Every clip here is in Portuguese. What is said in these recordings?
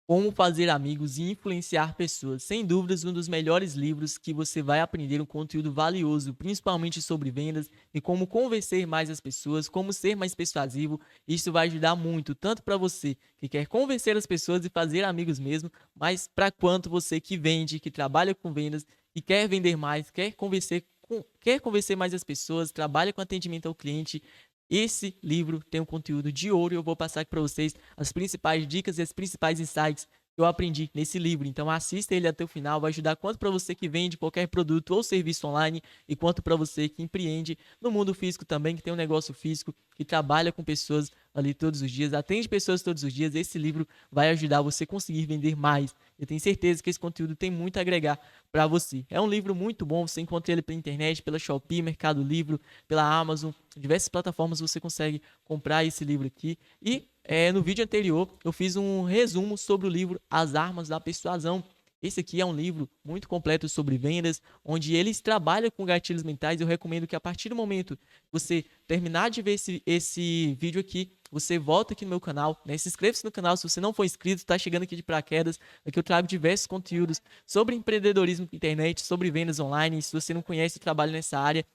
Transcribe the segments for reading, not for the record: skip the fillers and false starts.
Como Fazer Amigos e Influenciar Pessoas. Sem dúvidas, um dos melhores livros que você vai aprender um conteúdo valioso, principalmente sobre vendas e como convencer mais as pessoas, como ser mais persuasivo. Isso vai ajudar muito, tanto para você que quer convencer as pessoas e fazer amigos mesmo, mas para quanto você que vende, que trabalha com vendas e quer vender mais, quer convencer mais as pessoas, trabalha com atendimento ao cliente. Esse livro tem um conteúdo de ouro e eu vou passar aqui para vocês as principais dicas e as principais insights que eu aprendi nesse livro. Então assista ele até o final, vai ajudar quanto para você que vende qualquer produto ou serviço online e quanto para você que empreende no mundo físico também, que tem um negócio físico, que trabalha com pessoas ali todos os dias, atende pessoas todos os dias. Esse livro vai ajudar você a conseguir vender mais. Eu tenho certeza que esse conteúdo tem muito a agregar para você. É um livro muito bom, você encontra ele pela internet, pela Shopee, Mercado Livre, pela Amazon, diversas plataformas você consegue comprar esse livro aqui. E no vídeo anterior eu fiz um resumo sobre o livro As Armas da Persuasão. Esse aqui é um livro muito completo sobre vendas, onde eles trabalham com gatilhos mentais. Eu recomendo que a partir do momento que você terminar de ver esse vídeo aqui, você volta aqui no meu canal, né? Se inscreva-se no canal se você não for inscrito, está chegando aqui de paraquedas. Aqui eu trago diversos conteúdos sobre empreendedorismo na internet, sobre vendas online. Se você não conhece o trabalho nessa área,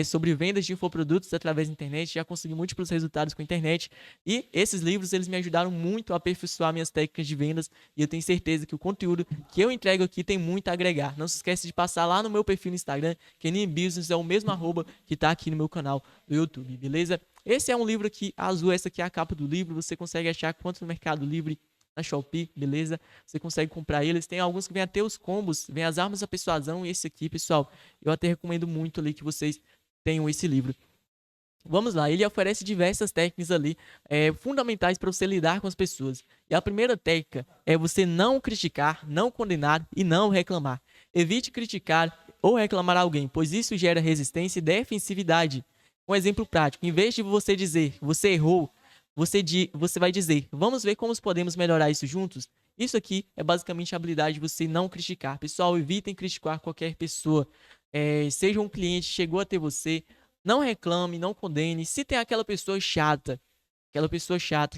sobre vendas de infoprodutos através da internet, já consegui múltiplos resultados com a internet. E esses livros, eles me ajudaram muito a aperfeiçoar minhas técnicas de vendas e eu tenho certeza que o conteúdo que eu entrego aqui tem muito a agregar. Não se esquece de passar lá no meu perfil no Instagram, que Business é o mesmo arroba que tá aqui no meu canal do YouTube, beleza? Esse é um livro aqui azul, essa aqui é a capa do livro, você consegue achar quanto no Mercado Livre, na Shopee, beleza? Você consegue comprar eles. Tem alguns que vêm até os combos, vem as armas da persuasão e esse aqui, pessoal, eu até recomendo muito ali que vocês tenham esse livro. Vamos lá, ele oferece diversas técnicas ali fundamentais para você lidar com as pessoas. E a primeira técnica é você não criticar, não condenar e não reclamar. Evite criticar ou reclamar alguém, pois isso gera resistência e defensividade. Um exemplo prático: em vez de você dizer você errou, você vai dizer vamos ver como podemos melhorar isso juntos. Isso aqui é basicamente a habilidade de você não criticar. Pessoal, evitem criticar qualquer pessoa. Seja um cliente chegou até você, não reclame, não condene. Se tem aquela pessoa chata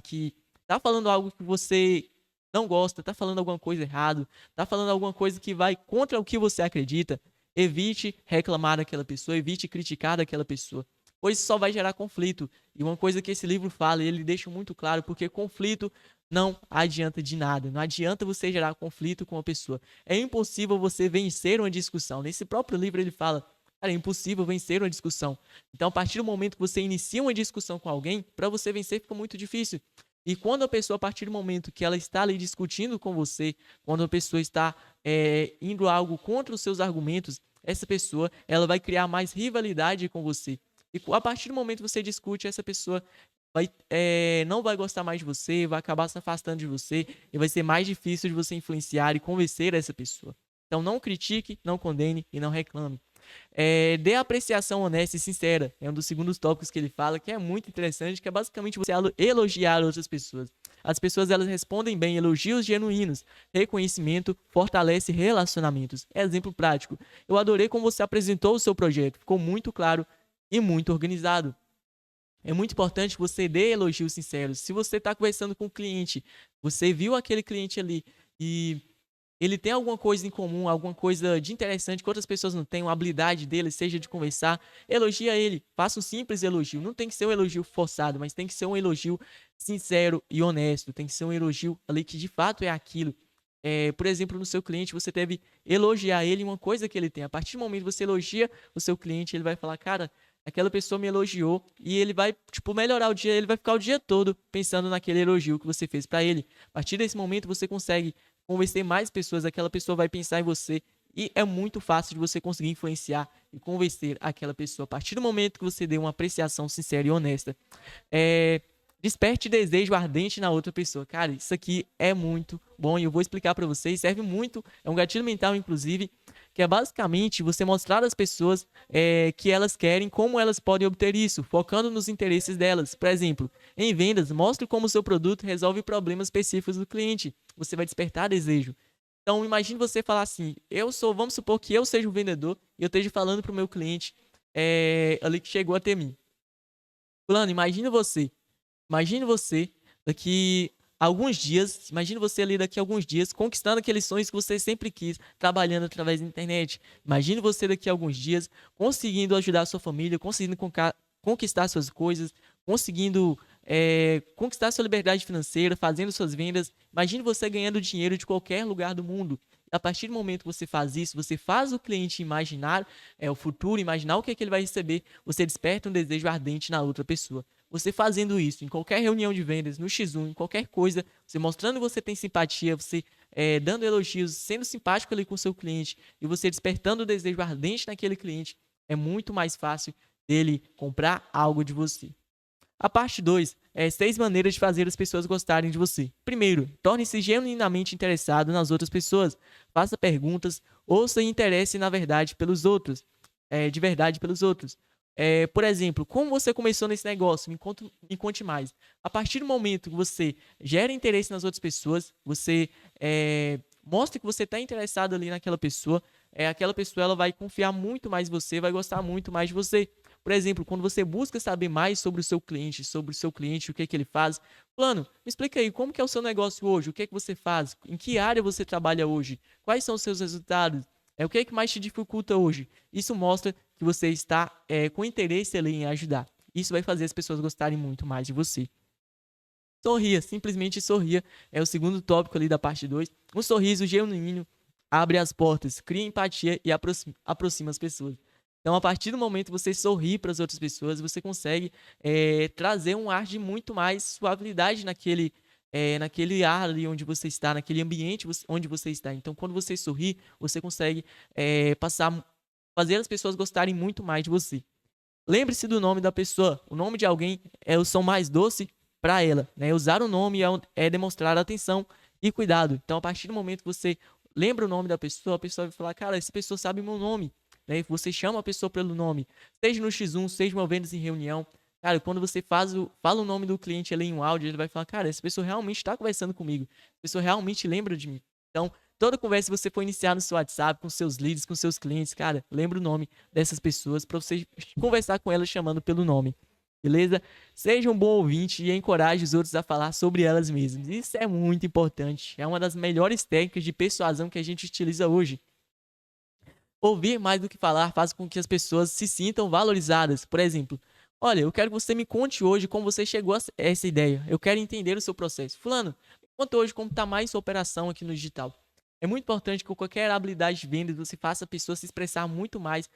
que tá falando algo que você não gosta, tá falando alguma coisa errado, tá falando alguma coisa que vai contra o que você acredita, evite reclamar daquela pessoa, evite criticar daquela pessoa, pois isso só vai gerar conflito. E uma coisa que esse livro fala, ele deixa muito claro, porque conflito não adianta de nada. Não adianta você gerar conflito com uma pessoa. É impossível você vencer uma discussão. Nesse próprio livro ele fala, cara, é impossível vencer uma discussão. Então, a partir do momento que você inicia uma discussão com alguém, para você vencer fica muito difícil. E quando a pessoa, a partir do momento que ela está ali discutindo com você, quando a pessoa está indo algo contra os seus argumentos, essa pessoa ela vai criar mais rivalidade com você. E a partir do momento que você discute, essa pessoa não vai gostar mais de você, vai acabar se afastando de você e vai ser mais difícil de você influenciar e convencer essa pessoa. Então, não critique, não condene e não reclame. Dê apreciação honesta e sincera. É um dos segundos tópicos que ele fala, que é muito interessante, que é basicamente você elogiar outras pessoas. As pessoas elas respondem bem elogios genuínos. Reconhecimento fortalece relacionamentos. Exemplo prático. Eu adorei como você apresentou o seu projeto. Ficou muito claro e muito organizado. É muito importante que você dê elogios sinceros. Se você está conversando com um cliente, você viu aquele cliente ali e ele tem alguma coisa em comum, alguma coisa de interessante que outras pessoas não têm, uma habilidade dele, seja de conversar, elogia ele. Faça um simples elogio. Não tem que ser um elogio forçado, mas tem que ser um elogio sincero e honesto. Tem que ser um elogio ali que de fato é aquilo. Por exemplo, no seu cliente, você deve elogiar ele em uma coisa que ele tem. A partir do momento que você elogia o seu cliente, ele vai falar, cara, aquela pessoa me elogiou e ele vai, tipo, melhorar o dia, ele vai ficar o dia todo pensando naquele elogio que você fez para ele. A partir desse momento, você consegue convencer mais pessoas, aquela pessoa vai pensar em você e é muito fácil de você conseguir influenciar e convencer aquela pessoa. A partir do momento que você dê uma apreciação sincera e honesta, é, desperte desejo ardente na outra pessoa. Cara, isso aqui é muito bom e eu vou explicar para vocês. Serve muito, é um gatilho mental, inclusive, que é basicamente você mostrar às pessoas que elas querem, como elas podem obter isso, focando nos interesses delas. Por exemplo, em vendas, mostre como o seu produto resolve problemas específicos do cliente. Você vai despertar desejo. Então, imagine você falar assim: vamos supor que eu seja um vendedor e eu esteja falando para o meu cliente ali que chegou até mim. Fulano, imagine você daqui. alguns dias, imagine você ali daqui a alguns dias, conquistando aqueles sonhos que você sempre quis, trabalhando através da internet. Imagine você daqui a alguns dias, conseguindo ajudar a sua família, conseguindo conquistar suas coisas, conseguindo conquistar sua liberdade financeira, fazendo suas vendas. Imagine você ganhando dinheiro de qualquer lugar do mundo. A partir do momento que você faz isso, você faz o cliente imaginar o futuro, imaginar o que, é que ele vai receber, você desperta um desejo ardente na outra pessoa. Você fazendo isso em qualquer reunião de vendas, no X1, em qualquer coisa, você mostrando que você tem simpatia, você dando elogios, sendo simpático ali com o seu cliente e você despertando o desejo ardente naquele cliente, é muito mais fácil dele comprar algo de você. A parte 2 é 6 maneiras de fazer as pessoas gostarem de você. Primeiro, torne-se genuinamente interessado nas outras pessoas. Faça perguntas ou se interesse na verdade pelos outros. De verdade pelos outros. Por exemplo, como você começou nesse negócio? Me conte mais. A partir do momento que você gera interesse nas outras pessoas, você mostra que você está interessado ali naquela pessoa, aquela pessoa ela vai confiar muito mais em você, vai gostar muito mais de você. Por exemplo, quando você busca saber mais sobre o seu cliente, o que é que ele faz. Fulano, me explica aí, como que é o seu negócio hoje? O que é que você faz? Em que área você trabalha hoje? Quais são os seus resultados? O que é que mais te dificulta hoje? Isso mostra que você está com interesse ali em ajudar. Isso vai fazer as pessoas gostarem muito mais de você. Sorria, simplesmente sorria. É o segundo tópico ali da parte 2. Um sorriso genuíno abre as portas, cria empatia e aproxima as pessoas. Então, a partir do momento que você sorri para as outras pessoas, você consegue trazer um ar de muito mais suavidade naquele ar ali onde você está, naquele ambiente onde você está. Então, quando você sorri, você consegue fazer as pessoas gostarem muito mais de você. Lembre-se do nome da pessoa. O nome de alguém é o som mais doce para ela. Né? Usar o nome é demonstrar atenção e cuidado. Então, a partir do momento que você lembra o nome da pessoa, a pessoa vai falar, cara, essa pessoa sabe meu nome. Né? Você chama a pessoa pelo nome. Seja no X1, seja uma venda em reunião. Cara, quando você fala o nome do cliente ali em um áudio, ele vai falar, cara, essa pessoa realmente está conversando comigo. Essa pessoa realmente lembra de mim. Então, toda conversa que você for iniciar no seu WhatsApp, com seus leads, com seus clientes, cara, lembra o nome dessas pessoas para você conversar com elas chamando pelo nome. Beleza? Seja um bom ouvinte e encoraje os outros a falar sobre elas mesmas. Isso é muito importante. É uma das melhores técnicas de persuasão que a gente utiliza hoje. Ouvir mais do que falar faz com que as pessoas se sintam valorizadas. Por exemplo, olha, eu quero que você me conte hoje como você chegou a essa ideia. Eu quero entender o seu processo. Fulano, me conta hoje como está mais sua operação aqui no digital. É muito importante que com qualquer habilidade de vendas você faça a pessoa se expressar muito mais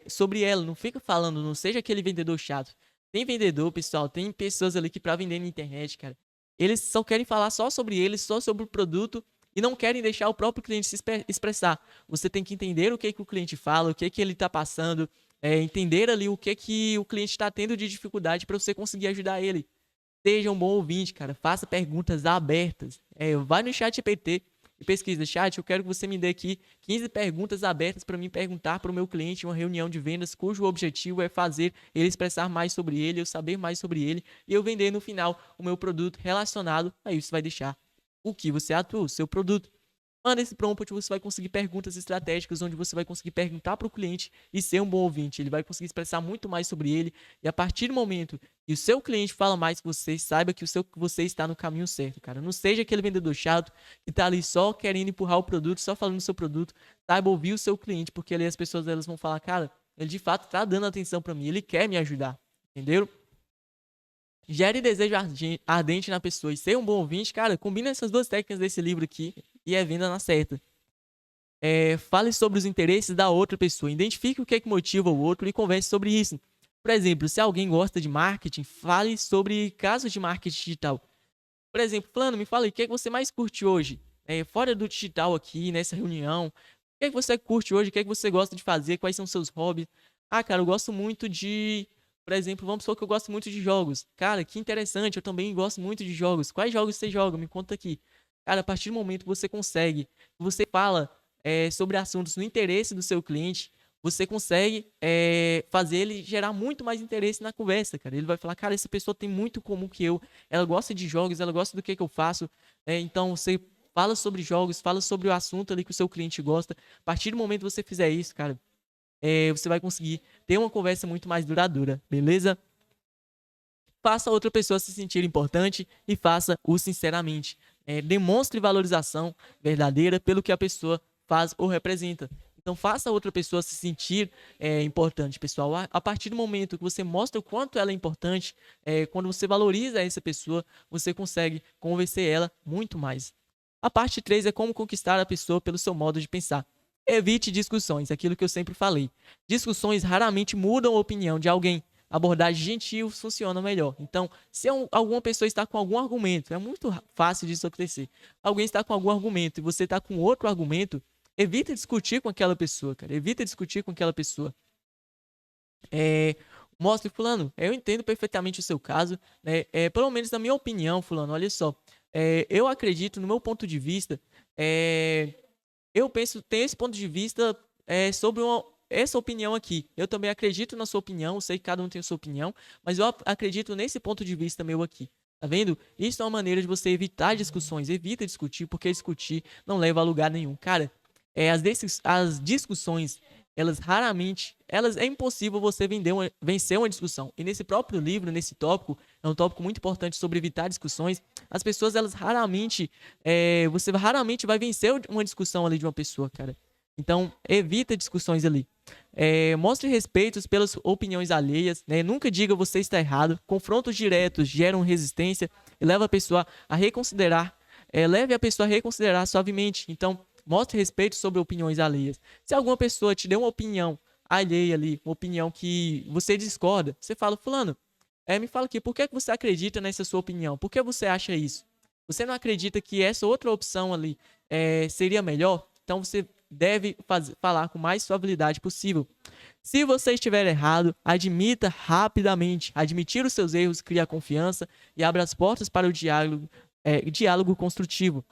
sobre ela. Não fica falando, não seja aquele vendedor chato. Tem vendedor, pessoal, tem pessoas ali que para vender na internet, cara, eles só querem falar só sobre eles, só sobre o produto e não querem deixar o próprio cliente se expressar. Você tem que entender o que o cliente fala, o que ele está passando, entender ali o que o cliente está tendo de dificuldade para você conseguir ajudar ele. Seja um bom ouvinte, cara. Faça perguntas abertas. Vai no chat GPT e pesquisa. Chat, eu quero que você me dê aqui 15 perguntas abertas para mim perguntar para o meu cliente em uma reunião de vendas cujo objetivo é fazer ele expressar mais sobre ele, eu saber mais sobre ele e eu vender no final o meu produto relacionado a isso. Vai deixar o que você atua, o seu produto. Manda esse prompt, você vai conseguir perguntas estratégicas, onde você vai conseguir perguntar para o cliente e ser um bom ouvinte. Ele vai conseguir expressar muito mais sobre ele. E a partir do momento que o seu cliente fala mais que você, saiba que você está no caminho certo, cara. Não seja aquele vendedor chato que está ali só querendo empurrar o produto, só falando do seu produto. Saiba ouvir o seu cliente, porque ali as pessoas elas vão falar, cara, ele de fato está dando atenção para mim, ele quer me ajudar. Entendeu? Gere desejo ardente na pessoa e ser um bom ouvinte, cara, combina essas duas técnicas desse livro aqui e é venda na certa. Fale sobre os interesses da outra pessoa, identifique o que é que motiva o outro e converse sobre isso. Por exemplo, se alguém gosta de marketing, fale sobre casos de marketing digital. Por exemplo, Fulano, me fala aí, o que é que você mais curte hoje? Fora do digital aqui, nessa reunião, o que é que você curte hoje? O que é que você gosta de fazer? Quais são os seus hobbies? Ah, cara, eu gosto muito de... Por exemplo, vamos supor que eu gosto muito de jogos. Cara, que interessante, eu também gosto muito de jogos. Quais jogos você joga? Me conta aqui. Cara, a partir do momento que você fala sobre assuntos no interesse do seu cliente, você consegue fazer ele gerar muito mais interesse na conversa, cara. Ele vai falar, cara, essa pessoa tem muito comum que eu, ela gosta de jogos, ela gosta do que eu faço, então você fala sobre jogos, fala sobre o assunto ali que o seu cliente gosta. A partir do momento que você fizer isso, cara, você vai conseguir ter uma conversa muito mais duradoura, beleza? faça a outra pessoa se sentir importante e faça-o sinceramente. Demonstre valorização verdadeira pelo que a pessoa faz ou representa. Então, faça a outra pessoa se sentir importante, pessoal. A partir do momento que você mostra o quanto ela é importante, quando você valoriza essa pessoa, você consegue convencer ela muito mais. A parte 3 é como conquistar a pessoa pelo seu modo de pensar. Evite discussões, aquilo que eu sempre falei. Discussões raramente mudam a opinião de alguém. Abordagem gentil funciona melhor. Então, se alguma pessoa está com algum argumento, é muito fácil disso acontecer. Alguém está com algum argumento e você está com outro argumento, evita discutir com aquela pessoa, cara. Evita discutir com aquela pessoa. Mostre, fulano, eu entendo perfeitamente o seu caso, né? Pelo menos na minha opinião, fulano, olha só. Eu acredito, no meu ponto de vista, eu penso, tem esse ponto de vista sobre essa opinião aqui. Eu também acredito na sua opinião, sei que cada um tem a sua opinião, mas eu acredito nesse ponto de vista meu aqui. Tá vendo? Isso é uma maneira de você evitar discussões. Evita discutir, porque discutir não leva a lugar nenhum. Cara, as discussões, elas raramente, é impossível você vencer uma discussão. E nesse próprio livro, nesse tópico, é um tópico muito importante sobre evitar discussões. As pessoas, elas raramente, você raramente vai vencer uma discussão ali de uma pessoa, cara. Então, evita discussões ali. Mostre respeito pelas opiniões alheias, né? Nunca diga você está errado. Confrontos diretos geram resistência e leva a pessoa a reconsiderar, leve a pessoa a reconsiderar suavemente. Então, mostre respeito sobre opiniões alheias. Se alguma pessoa te deu uma opinião alheia ali, uma opinião que você discorda, você fala, fulano, me fala aqui, por que você acredita nessa sua opinião? Por que você acha isso? Você não acredita que essa outra opção ali seria melhor? Então você deve falar com mais suavidade possível. Se você estiver errado, admita rapidamente. Admitir os seus erros cria confiança e abre as portas para o diálogo construtivo.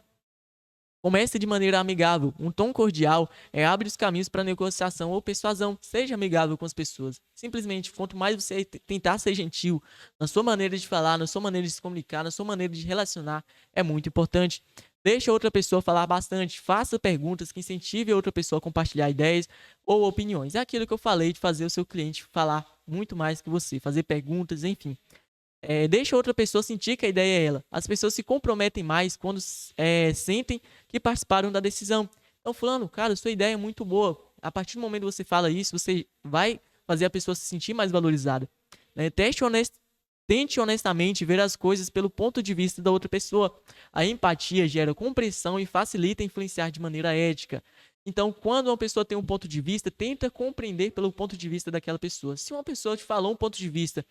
Comece de maneira amigável. Um tom cordial abre os caminhos para negociação ou persuasão. Seja amigável com as pessoas. Simplesmente, quanto mais você tentar ser gentil na sua maneira de falar, na sua maneira de se comunicar, na sua maneira de relacionar, é muito importante. Deixe a outra pessoa falar bastante. Faça perguntas que incentivem a outra pessoa a compartilhar ideias ou opiniões. É aquilo que eu falei de fazer o seu cliente falar muito mais que você. Fazer perguntas, enfim. Deixa outra pessoa sentir que a ideia é ela. As pessoas se comprometem mais quando sentem que participaram da decisão. Então, fulano, cara, sua ideia é muito boa. A partir do momento que você fala isso, você vai fazer a pessoa se sentir mais valorizada. Tente honestamente ver as coisas pelo ponto de vista da outra pessoa. A empatia gera compreensão e facilita influenciar de maneira ética. Então, quando uma pessoa tem um ponto de vista, tenta compreender pelo ponto de vista daquela pessoa. Se uma pessoa te falou um ponto de vista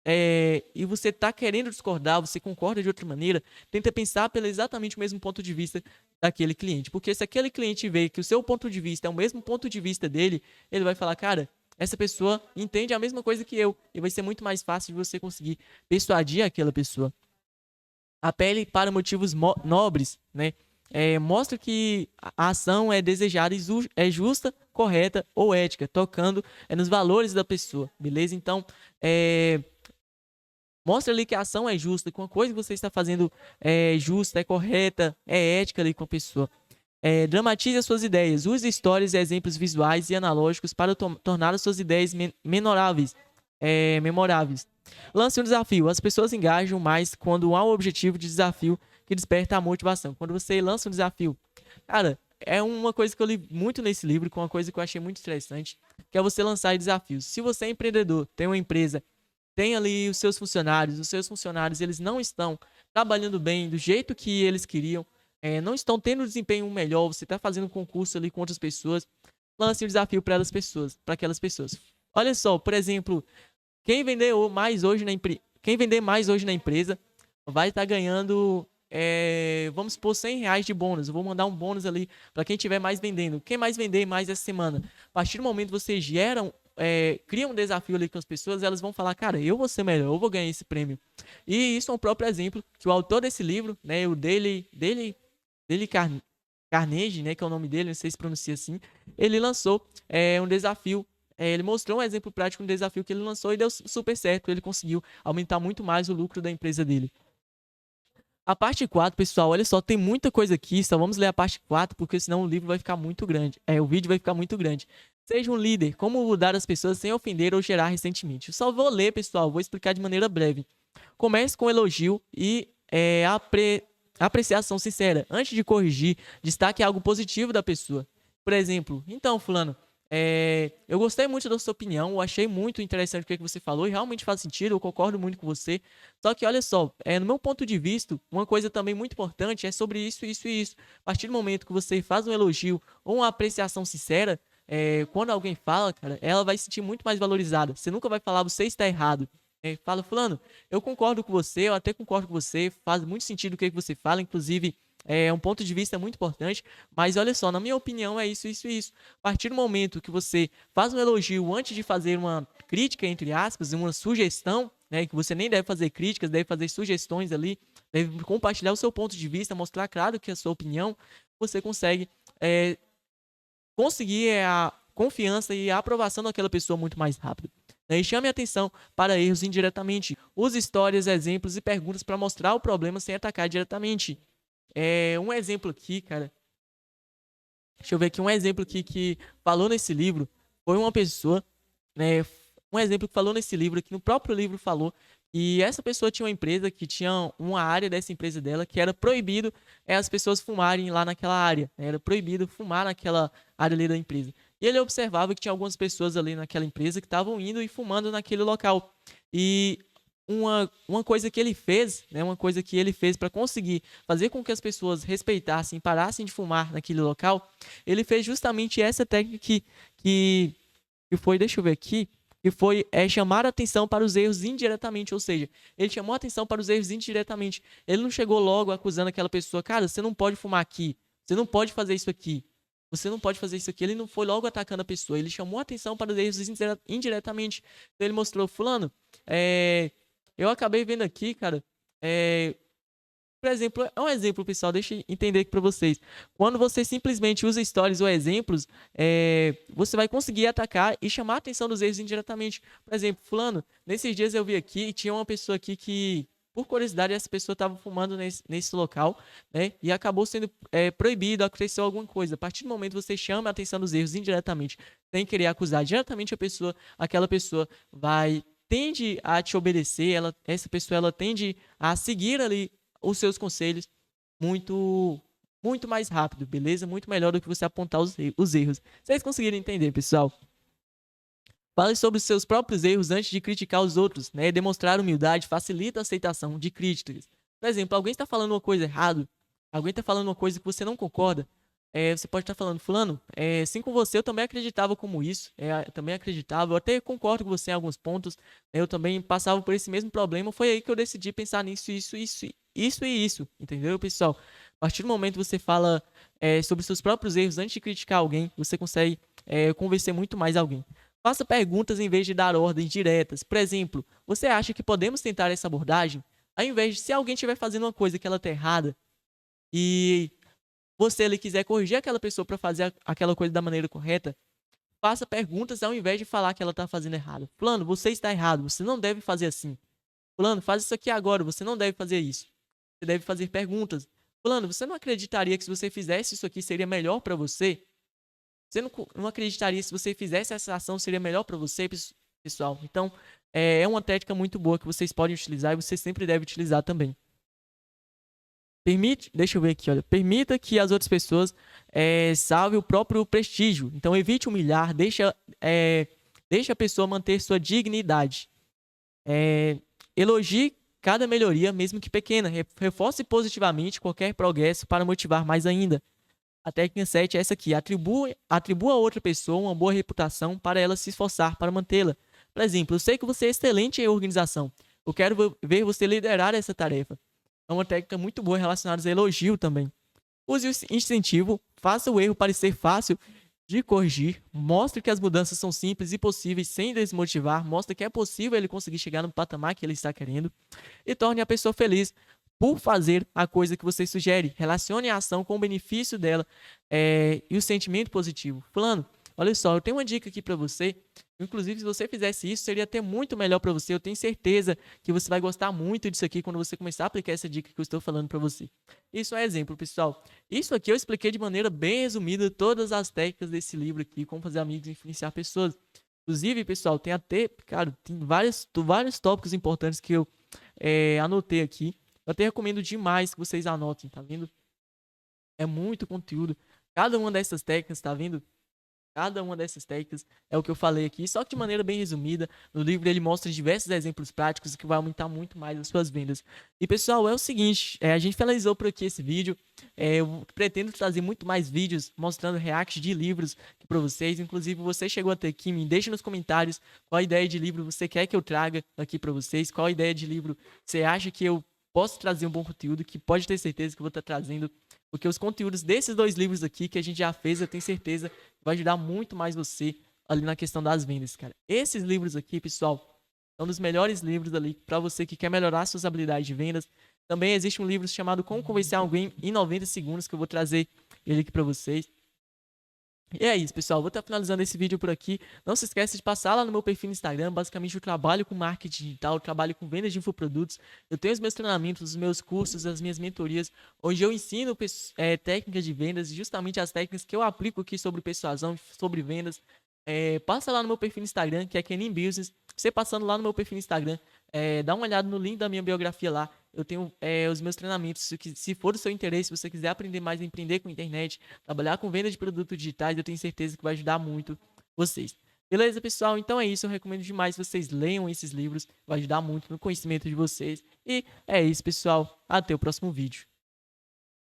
e você está querendo discordar, você concorda de outra maneira, tenta pensar pelo exatamente o mesmo ponto de vista daquele cliente. Porque se aquele cliente vê que o seu ponto de vista é o mesmo ponto de vista dele, ele vai falar, cara, essa pessoa entende a mesma coisa que eu. E vai ser muito mais fácil de você conseguir persuadir aquela pessoa. Apele para motivos nobres, né? Mostra que a ação é desejada, é justa, correta ou ética, tocando nos valores da pessoa, beleza? Então, mostra ali que a ação é justa, que uma coisa que você está fazendo é justa, é correta, é ética ali com a pessoa. Dramatize as suas ideias. Use histórias e exemplos visuais e analógicos para tornar as suas ideias memoráveis. Lance um desafio. As pessoas engajam mais quando há um objetivo de desafio que desperta a motivação. Quando você lança um desafio. Cara, é uma coisa que eu li muito nesse livro, com uma coisa que eu achei muito interessante, que é você lançar desafios. Se você é empreendedor, tem uma empresa, tem ali os seus funcionários, eles não estão trabalhando bem do jeito que eles queriam, não estão tendo desempenho melhor, você está fazendo concurso ali com outras pessoas, lance um desafio para aquelas pessoas. Olha só, por exemplo, quem vender mais hoje na empresa vai estar ganhando, vamos supor, R$100 de bônus. Eu vou mandar um bônus ali para quem estiver mais vendendo. Quem mais vender mais essa semana? A partir do momento que você cria um desafio ali com as pessoas, elas vão falar, cara, eu vou ser melhor, eu vou ganhar esse prêmio. E isso é um próprio exemplo que o autor desse livro, né, o Dale Carnegie, né, que é o nome dele, não sei se pronuncia assim, ele lançou um desafio. Ele mostrou um exemplo prático de um desafio que ele lançou e deu super certo. Ele conseguiu aumentar muito mais o lucro da empresa dele. A parte 4, pessoal, olha só, tem muita coisa aqui, só vamos ler a parte 4, porque senão o livro vai ficar muito grande. O vídeo vai ficar muito grande. Seja um líder, como mudar as pessoas sem ofender ou gerar ressentimento. Eu só vou ler, pessoal, vou explicar de maneira breve. Comece com elogio e apreciação sincera. Antes de corrigir, destaque algo positivo da pessoa. Por exemplo, então, fulano, eu gostei muito da sua opinião, eu achei muito interessante o que você falou e realmente faz sentido, eu concordo muito com você. Só que olha só, no meu ponto de vista, uma coisa também muito importante é sobre isso, isso e isso. A partir do momento que você faz um elogio ou uma apreciação sincera, quando alguém fala, cara, ela vai se sentir muito mais valorizada. Você nunca vai falar, você está errado. Fala, fulano, eu concordo com você, eu até concordo com você, faz muito sentido o que você fala, inclusive é um ponto de vista muito importante, mas olha só, na minha opinião é isso, isso e isso. A partir do momento que você faz um elogio antes de fazer uma crítica, entre aspas, uma sugestão, né, que você nem deve fazer críticas, deve fazer sugestões ali, deve compartilhar o seu ponto de vista, mostrar claro que é a sua opinião, você consegue conseguir a confiança e a aprovação daquela pessoa muito mais rápido. E chame a atenção para erros indiretamente. Use histórias, exemplos e perguntas para mostrar o problema sem atacar diretamente. Um exemplo aqui, cara. Deixa eu ver aqui. Um exemplo aqui que falou nesse livro foi uma pessoa, né? Um exemplo que falou nesse livro, que no próprio livro falou, e essa pessoa tinha uma empresa que tinha uma área dessa empresa dela que era proibido as pessoas fumarem lá naquela área. Era proibido fumar naquela área ali da empresa. E ele observava que tinha algumas pessoas ali naquela empresa que estavam indo e fumando naquele local. E uma coisa que ele fez, né, uma coisa que ele fez para conseguir fazer com que as pessoas respeitassem, parassem de fumar naquele local, ele fez justamente essa técnica que foi, deixa eu ver aqui, que foi chamar a atenção para os erros indiretamente, ou seja, ele chamou a atenção para os erros indiretamente. Ele não chegou logo acusando aquela pessoa, cara, você não pode fumar aqui, você não pode fazer isso aqui, você não pode fazer isso aqui. Ele não foi logo atacando a pessoa, ele chamou a atenção para os erros indiretamente. Então ele mostrou, fulano, eu acabei vendo aqui, cara, por exemplo, é um exemplo, pessoal, deixa eu entender aqui para vocês. Quando você simplesmente usa stories ou exemplos, você vai conseguir atacar e chamar a atenção dos erros indiretamente. Por exemplo, fulano, nesses dias eu vi aqui e tinha uma pessoa aqui que, por curiosidade, essa pessoa estava fumando nesse local, né? E acabou sendo proibido, aconteceu alguma coisa. A partir do momento que você chama a atenção dos erros indiretamente, sem querer acusar diretamente a pessoa, aquela pessoa tende a te obedecer, essa pessoa ela tende a seguir ali os seus conselhos muito muito mais rápido, beleza? Muito melhor do que você apontar os erros. Vocês conseguiram entender, pessoal? Fale sobre os seus próprios erros antes de criticar os outros, né? Demonstrar humildade facilita a aceitação de críticas. Por exemplo, alguém está falando uma coisa errada, alguém está falando uma coisa que você não concorda, você pode estar falando, fulano, assim com você eu também acreditava como isso, eu também acreditava, eu até concordo com você em alguns pontos, eu também passava por esse mesmo problema, foi aí que eu decidi pensar nisso, isso e isso, entendeu, pessoal? A partir do momento que você fala sobre seus próprios erros antes de criticar alguém, você consegue convencer muito mais alguém. Faça perguntas em vez de dar ordens diretas. Por exemplo, você acha que podemos tentar essa abordagem? Ao invés de, se alguém estiver fazendo uma coisa que ela está errada e você ali quiser corrigir aquela pessoa para fazer aquela coisa da maneira correta, faça perguntas ao invés de falar que ela está fazendo errado. Fulano, você está errado, você não deve fazer assim. Fulano, faz isso aqui agora, você não deve fazer isso. Você deve fazer perguntas. Fulano, você não acreditaria que se você fizesse isso aqui seria melhor para você? Você não acreditaria se você fizesse essa ação seria melhor para você, pessoal? Então, é uma técnica muito boa que vocês podem utilizar e você sempre deve utilizar também. Deixa eu ver aqui, olha. Permita que as outras pessoas salvem o próprio prestígio. Então, evite humilhar, deixa a pessoa manter sua dignidade. Elogie cada melhoria, mesmo que pequena. Reforce positivamente qualquer progresso para motivar mais ainda. A técnica 7 é essa aqui. Atribua a outra pessoa uma boa reputação para ela se esforçar para mantê-la. Por exemplo, eu sei que você é excelente em organização. Eu quero ver você liderar essa tarefa. É uma técnica muito boa relacionada a elogio também. Use o incentivo, faça o erro parecer fácil de corrigir, mostre que as mudanças são simples e possíveis sem desmotivar, mostre que é possível ele conseguir chegar no patamar que ele está querendo e torne a pessoa feliz por fazer a coisa que você sugere. Relacione a ação com o benefício dela e o sentimento positivo. Fulano, olha só, eu tenho uma dica aqui para você. Inclusive, se você fizesse isso, seria até muito melhor para você. Eu tenho certeza que você vai gostar muito disso aqui quando você começar a aplicar essa dica que eu estou falando para você. Isso é exemplo, pessoal. Isso aqui eu expliquei de maneira bem resumida todas as técnicas desse livro aqui, como fazer amigos e influenciar pessoas. Inclusive, pessoal, tem vários tópicos importantes que eu anotei aqui. Eu até recomendo demais que vocês anotem, tá vendo? É muito conteúdo. Cada uma dessas técnicas, tá vendo? Cada uma dessas técnicas é o que eu falei aqui, só que de maneira bem resumida. No livro ele mostra diversos exemplos práticos que vai aumentar muito mais as suas vendas. E pessoal, é o seguinte, a gente finalizou por aqui esse vídeo. Eu pretendo trazer muito mais vídeos mostrando reacts de livros para vocês. Inclusive, você chegou até aqui, me deixa nos comentários qual ideia de livro você quer que eu traga aqui para vocês. Qual ideia de livro você acha que eu posso trazer um bom conteúdo, que pode ter certeza que eu vou estar trazendo. Porque os conteúdos desses 2 livros aqui que a gente já fez, eu tenho certeza vai ajudar muito mais você ali na questão das vendas, cara. Esses livros aqui, pessoal, são dos melhores livros ali para você que quer melhorar suas habilidades de vendas. Também existe um livro chamado Como Convencer Alguém em 90 Segundos, que eu vou trazer ele aqui para vocês. E é isso, pessoal. Vou estar finalizando esse vídeo por aqui. Não se esqueça de passar lá no meu perfil no Instagram. Basicamente, eu trabalho com marketing digital, eu trabalho com vendas de infoprodutos. Eu tenho os meus treinamentos, os meus cursos, as minhas mentorias, onde eu ensino técnicas de vendas, justamente as técnicas que eu aplico aqui sobre persuasão, sobre vendas. Passa lá no meu perfil no Instagram, que é Kenin Business. Você passando lá no meu perfil no Instagram, dá uma olhada no link da minha biografia lá. Eu tenho os meus treinamentos. Se for do seu interesse, se você quiser aprender mais a empreender com a internet, trabalhar com venda de produtos digitais, eu tenho certeza que vai ajudar muito vocês. Beleza, pessoal? Então é isso. Eu recomendo demais que vocês leiam esses livros. Vai ajudar muito no conhecimento de vocês. E é isso, pessoal. Até o próximo vídeo.